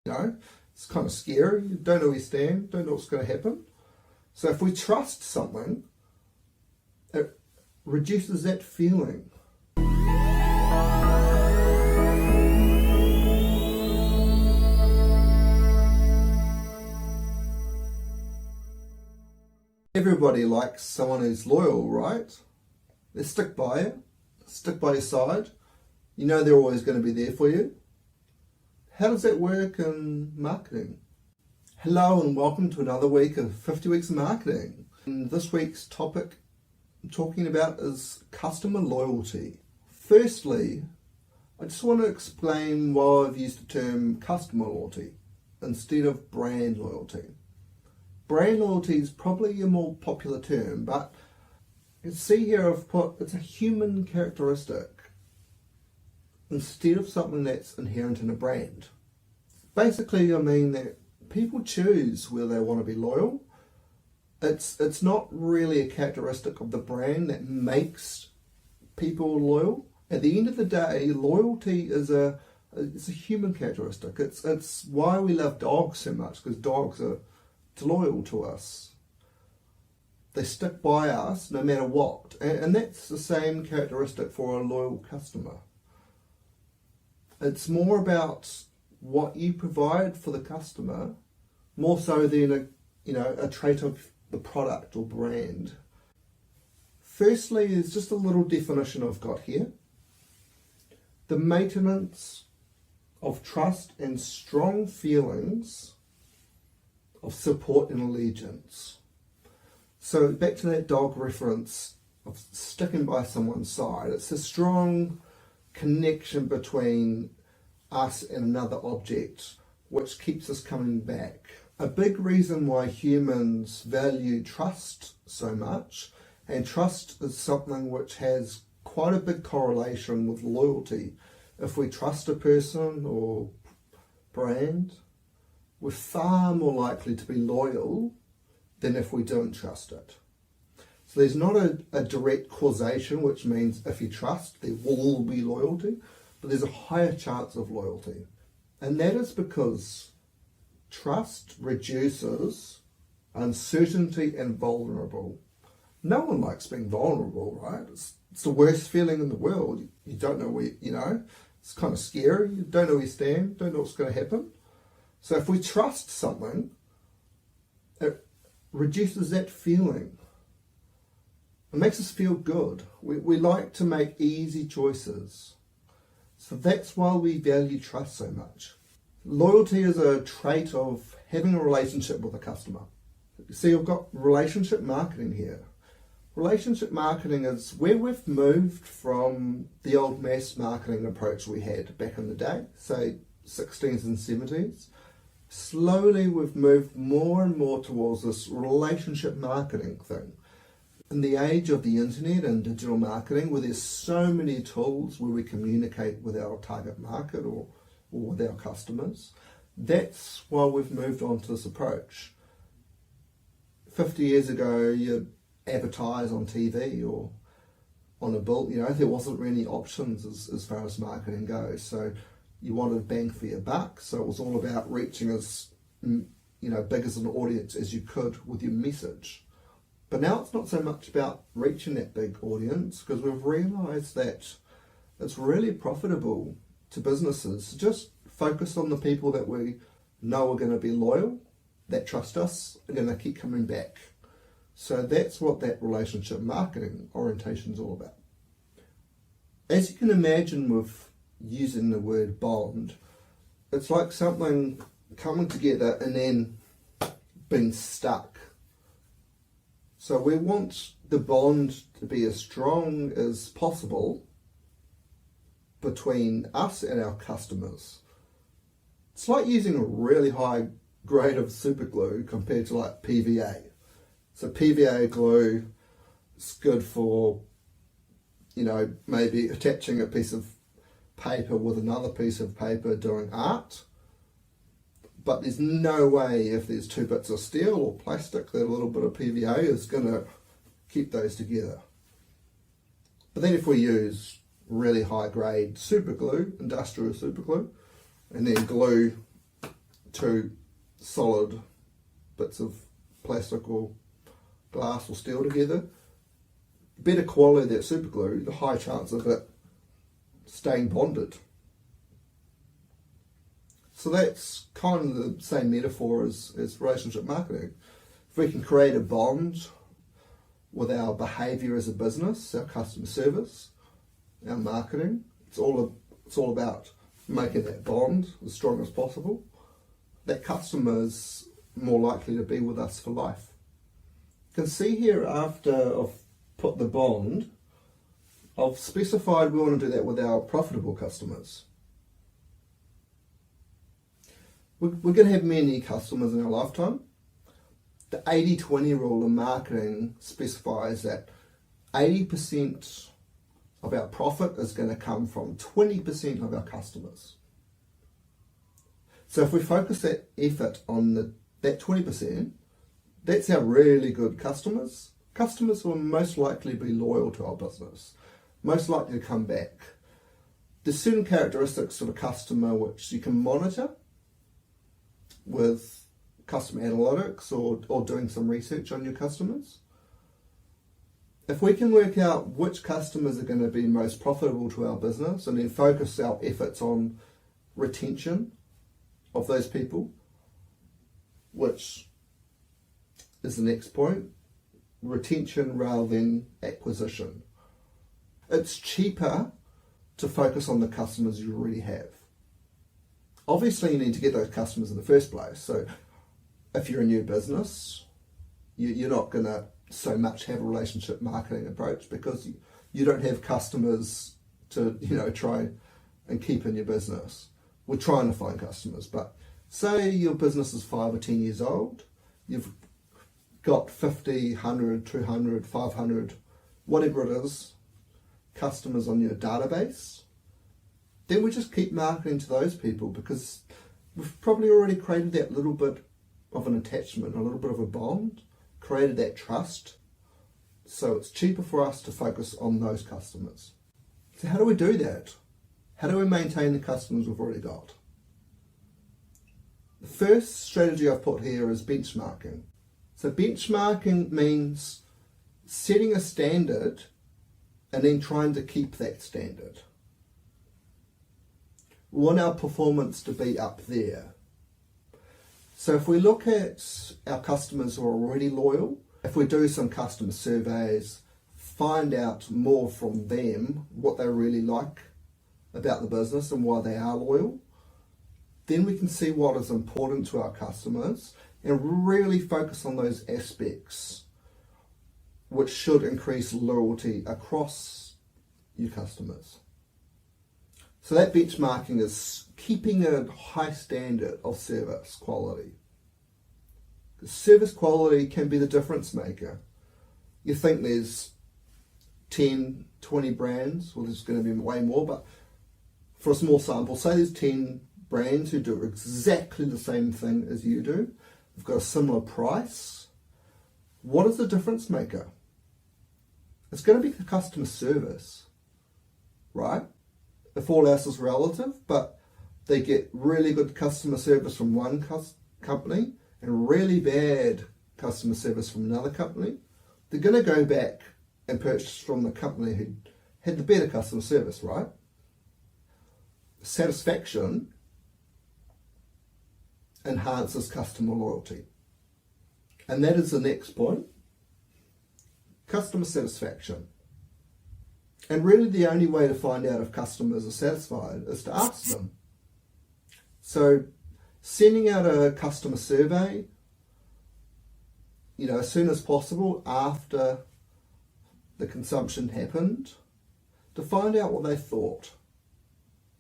It's kind of scary. You don't know where you stand, don't know what's going to happen. So if we trust something, it reduces that feeling. Everybody likes someone who's loyal, right? They stick by you, stick by your side. You know they're always going to be there for you. How does that work in marketing? Hello and welcome to another week of 50 Weeks of Marketing. And this week's topic I'm talking about is customer loyalty. Firstly, I just want to explain why I've used the term customer loyalty instead of brand loyalty. Brand loyalty is probably a more popular term, but you can see here I've put it's a human characteristic instead of something that's inherent in a brand. Basically, I mean that people choose whether they want to be loyal. It's not really a characteristic of the brand that makes people loyal. At the end of the day, loyalty is it's a human characteristic. It's why we love dogs so much, because dogs are loyal to us. They stick by us no matter what, and that's the same characteristic for a loyal customer. It's more about what you provide for the customer, more so than a trait of the product or brand. Firstly, there's just a little definition I've got here. The maintenance of trust and strong feelings of support and allegiance. So back to that dog reference of sticking by someone's side. It's a strong connection between us and another object which keeps us coming back. A big reason why humans value trust so much, and trust is something which has quite a big correlation with loyalty. If we trust a person or brand, we're far more likely to be loyal than if we don't trust it. So there's not a direct causation, which means if you trust, there will be loyalty, but there's a higher chance of loyalty. And that is because trust reduces uncertainty and vulnerable. No one likes being vulnerable, right? It's the worst feeling in the world. You don't know where, it's kind of scary. You don't know where you stand, don't know what's going to happen. So if we trust something, it reduces that feeling. It makes us feel good. We like to make easy choices. So that's why we value trust so much. Loyalty is a trait of having a relationship with a customer. See, I've got relationship marketing here. Relationship marketing is where we've moved from the old mass marketing approach we had back in the day, say 60s and 70s. Slowly we've moved more and more towards this relationship marketing thing. In the age of the internet and digital marketing, where there's so many tools where we communicate with our target market or with our customers, that's why we've moved on to this approach. 50 years ago, you'd advertise on TV or on a bill, there wasn't really options as far as marketing goes. So you wanted bang for your buck, so it was all about reaching as big as an audience as you could with your message. But now it's not so much about reaching that big audience, because we've realised that it's really profitable to businesses to just focus on the people that we know are going to be loyal, that trust us, are going to keep coming back. So that's what that relationship marketing orientation is all about. As you can imagine with using the word bond, it's like something coming together and then being stuck. So we want the bond to be as strong as possible between us and our customers. It's like using a really high grade of super glue compared to like PVA. So PVA glue is good for, maybe attaching a piece of paper with another piece of paper doing art. But there's no way, if there's two bits of steel or plastic, that a little bit of PVA is going to keep those together. But then if we use really high grade super glue, industrial super glue, and then glue two solid bits of plastic or glass or steel together, better quality that super glue, the high chance of it staying bonded. So that's kind of the same metaphor as relationship marketing. If we can create a bond with our behaviour as a business, our customer service, our marketing, it's all about making that bond as strong as possible. That customer is more likely to be with us for life. You can see here after I've put the bond, I've specified we want to do that with our profitable customers. We're going to have many customers in our lifetime. The 80-20 rule in marketing specifies that 80% of our profit is going to come from 20% of our customers. So if we focus that effort on that 20%, that's our really good customers. Customers will most likely be loyal to our business, most likely to come back. There's certain characteristics of a customer which you can monitor with customer analytics or doing some research on your customers. If we can work out which customers are going to be most profitable to our business and then focus our efforts on retention of those people, which is the next point, retention rather than acquisition. It's cheaper to focus on the customers you already have. Obviously, you need to get those customers in the first place. So if you're a new business, you're not going to so much have a relationship marketing approach because you don't have customers to try and keep in your business. We're trying to find customers, but say your business is 5 or 10 years old, you've got 50, 100, 200, 500, whatever it is, customers on your database, then we just keep marketing to those people because we've probably already created that little bit of an attachment, a little bit of a bond, created that trust. So it's cheaper for us to focus on those customers. So how do we do that? How do we maintain the customers we've already got? The first strategy I've put here is benchmarking. So benchmarking means setting a standard and then trying to keep that standard. We want our performance to be up there. So if we look at our customers who are already loyal, if we do some customer surveys, find out more from them what they really like about the business and why they are loyal, then we can see what is important to our customers and really focus on those aspects which should increase loyalty across your customers. So that benchmarking is keeping a high standard of service quality. Service quality can be the difference maker. You think there's 10, 20 brands, well there's going to be way more, but for a small sample, say there's 10 brands who do exactly the same thing as you do. They've got a similar price. What is the difference maker? It's going to be the customer service, right? If all else is relative, but they get really good customer service from one company and really bad customer service from another company, they're going to go back and purchase from the company who had the better customer service, right? Satisfaction enhances customer loyalty. And that is the next point. Customer satisfaction. And really the only way to find out if customers are satisfied is to ask them. So sending out a customer survey, as soon as possible after the consumption happened, to find out what they thought.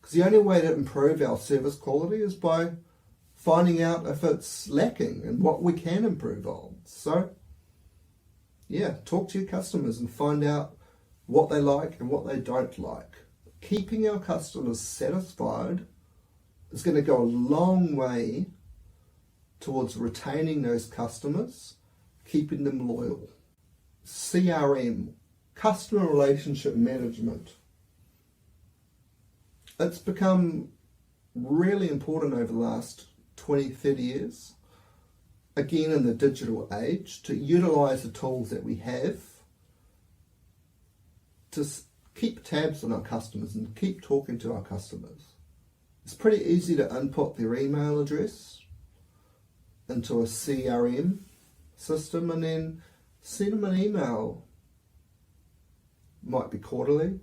Because the only way to improve our service quality is by finding out if it's lacking and what we can improve on. So, talk to your customers and find out what they like and what they don't like. Keeping our customers satisfied is going to go a long way towards retaining those customers, keeping them loyal. CRM, customer relationship management. It's become really important over the last 20, 30 years, again in the digital age, to utilise the tools that we have to keep tabs on our customers and keep talking to our customers. It's pretty easy to input their email address into a CRM system and then send them an email. Might be quarterly,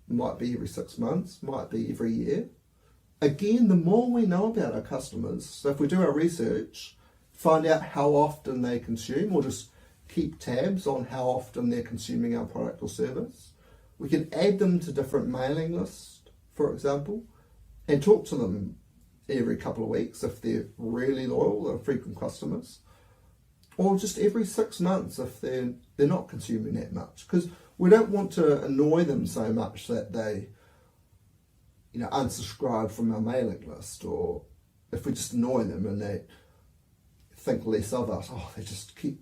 might be every 6 months, might be every year. Again, the more we know about our customers, so if we do our research, find out how often they consume, or just keep tabs on how often they're consuming our product or service. We can add them to different mailing lists, for example, and talk to them every couple of weeks if they're really loyal or frequent customers, or just every 6 months if they're not consuming that much, because we don't want to annoy them so much that they unsubscribe from our mailing list, or if we just annoy them and they think less of us, they just keep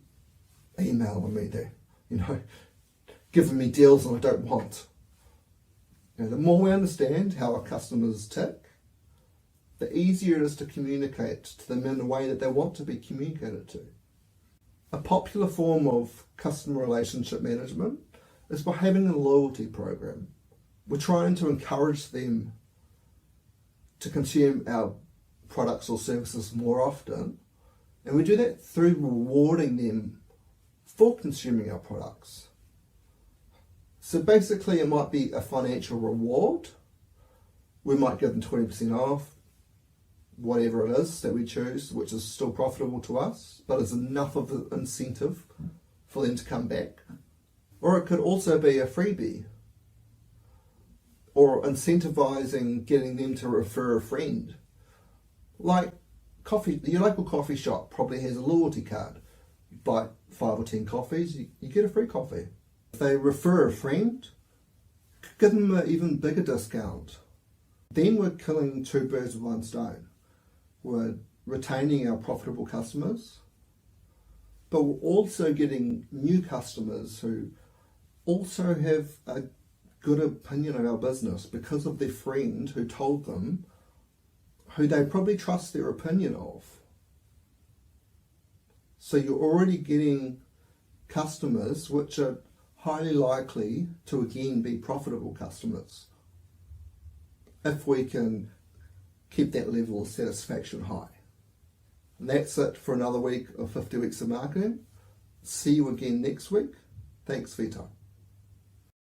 emailing me, they giving me deals that I don't want. The more we understand how our customers tick, the easier it is to communicate to them in the way that they want to be communicated to. A popular form of customer relationship management is by having a loyalty program. We're trying to encourage them to consume our products or services more often, and we do that through rewarding them for consuming our products. So basically it might be a financial reward. We might give them 20% off, whatever it is that we choose, which is still profitable to us, but is enough of an incentive for them to come back. Or it could also be a freebie, or incentivizing getting them to refer a friend. Like your local coffee shop probably has a loyalty card. You buy 5 or 10 coffees, you get a free coffee. If they refer a friend, give them an even bigger discount. Then we're killing 2 birds with 1 stone. We're retaining our profitable customers, but we're also getting new customers who also have a good opinion of our business because of their friend who told them, who they probably trust their opinion of. So you're already getting customers which are highly likely to again be profitable customers if we can keep that level of satisfaction high. And that's it for another week of 50 Weeks of Marketing. See you again next week. Thanks for your time.